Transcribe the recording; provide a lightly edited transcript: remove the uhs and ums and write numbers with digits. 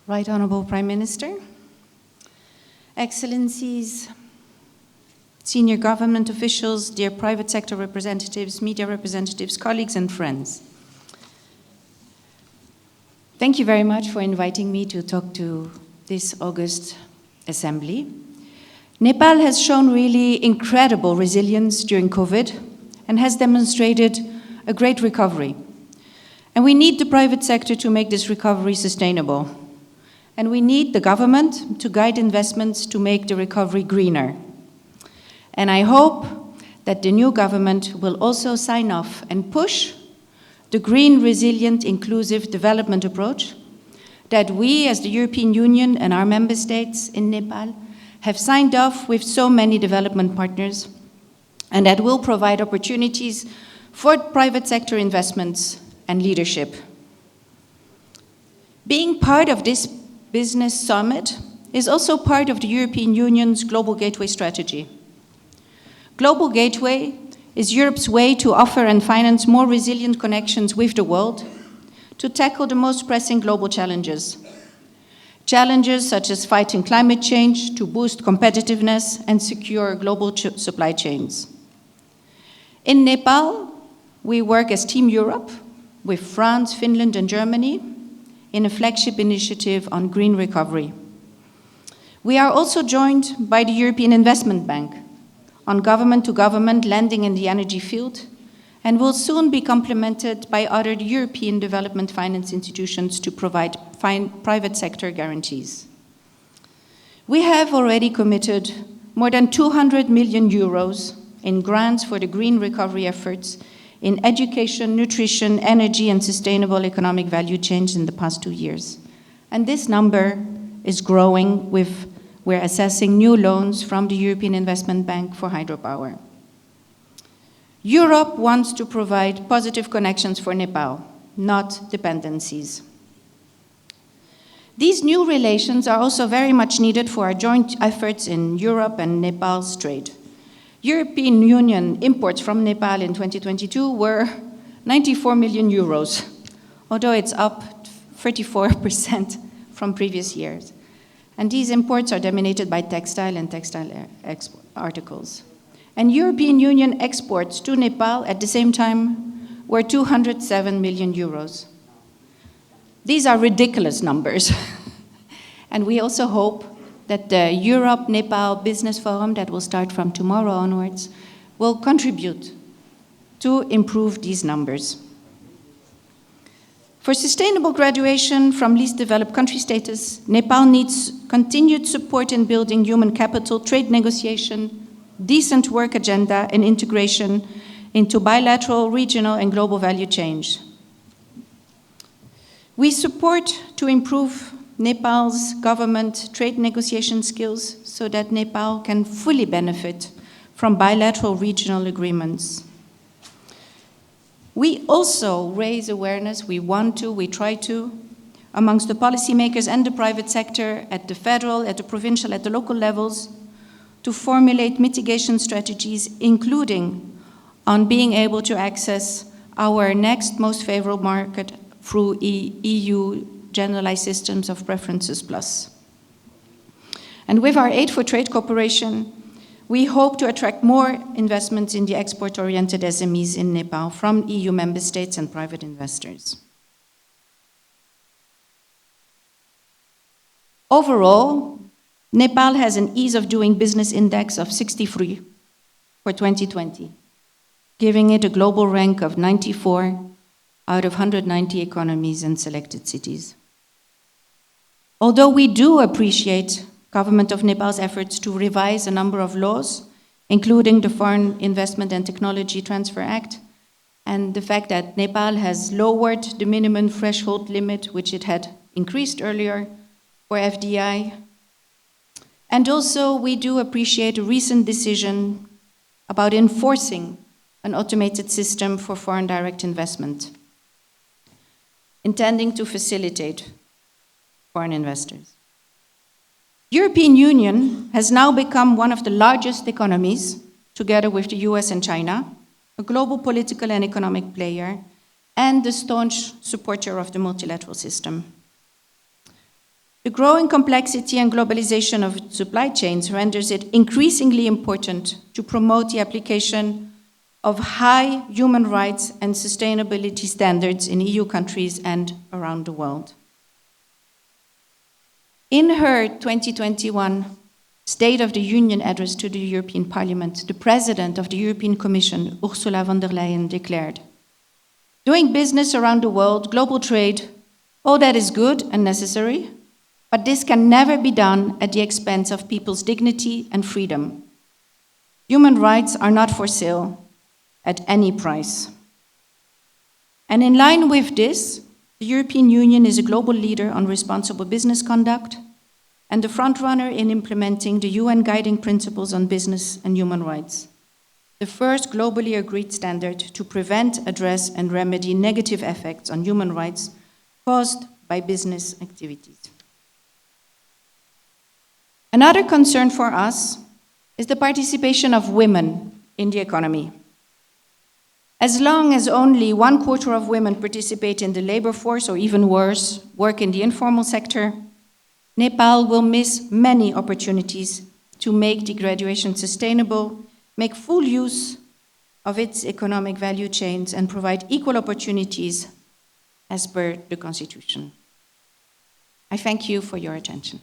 Right Honorable Prime Minister, Excellencies, senior government officials, dear private sector representatives, media representatives, colleagues and friends. Thank you very much for inviting me to talk to this August Assembly. Nepal has shown really incredible resilience during COVID and has demonstrated a great recovery. And we need the private sector to make this recovery sustainable. And we need the government to guide investments to make the recovery greener. And I hope that the new government will also sign off and push the green, resilient, inclusive development approach that we as the European Union and our member states in Nepal have signed off with so many development partners, and that will provide opportunities for private sector investments and leadership. Being part of this Business Summit is also part of the European Union's Global Gateway strategy. Global Gateway is Europe's way to offer and finance more resilient connections with the world to tackle the most pressing global challenges. Challenges such as fighting climate change, to boost competitiveness and secure global supply chains. In Nepal, we work as Team Europe with France, Finland, and Germany in a flagship initiative on green recovery. We are also joined by the European Investment Bank on government-to-government lending in the energy field, and will soon be complemented by other European development finance institutions to provide private sector guarantees. We have already committed more than 200 million euros in grants for the green recovery efforts in education, nutrition, energy, and sustainable economic value chains in the past 2 years. And this number is growing we're assessing new loans from the European Investment Bank for hydropower. Europe wants to provide positive connections for Nepal, not dependencies. These new relations are also very much needed for our joint efforts in Europe and Nepal's trade. European Union imports from Nepal in 2022 were 94 million euros, although it's up 34% from previous years. And these imports are dominated by textile and textile articles. And European Union exports to Nepal at the same time were 207 million euros. These are ridiculous numbers. And we also hope that the Europe-Nepal Business Forum that will start from tomorrow onwards will contribute to improve these numbers. For sustainable graduation from least developed country status, Nepal needs continued support in building human capital, trade negotiation, decent work agenda, and integration into bilateral, regional, and global value change. We support to improve Nepal's government trade negotiation skills so that Nepal can fully benefit from bilateral regional agreements. We also raise awareness, we try to, amongst the policymakers and the private sector at the federal, at the provincial, at the local levels, to formulate mitigation strategies, including on being able to access our next most favorable market through EU generalized systems of preferences plus. And with our Aid for Trade cooperation, we hope to attract more investments in the export-oriented SMEs in Nepal from EU member states and private investors. Overall, Nepal has an ease of doing business index of 63 for 2020, giving it a global rank of 94 out of 190 economies and selected cities. Although we do appreciate Government of Nepal's efforts to revise a number of laws, including the Foreign Investment and Technology Transfer Act, and the fact that Nepal has lowered the minimum threshold limit, which it had increased earlier for FDI. And also, we do appreciate a recent decision about enforcing an automated system for foreign direct investment, intending to facilitate foreign investors. European Union has now become one of the largest economies, together with the US and China, a global political and economic player, and a staunch supporter of the multilateral system. The growing complexity and globalization of supply chains renders it increasingly important to promote the application of high human rights and sustainability standards in EU countries and around the world. In her 2021 State of the Union address to the European Parliament, the President of the European Commission, Ursula von der Leyen, declared, "Doing business around the world, global trade, all that is good and necessary, but this can never be done at the expense of people's dignity and freedom. Human rights are not for sale at any price." And in line with this, the European Union is a global leader on responsible business conduct and the frontrunner in implementing the UN Guiding Principles on Business and Human Rights, the first globally agreed standard to prevent, address, and remedy negative effects on human rights caused by business activities. Another concern for us is the participation of women in the economy. As long as only 1/4 of women participate in the labor force, or even worse, work in the informal sector, Nepal will miss many opportunities to make the graduation sustainable, make full use of its economic value chains, and provide equal opportunities as per the Constitution. I thank you for your attention.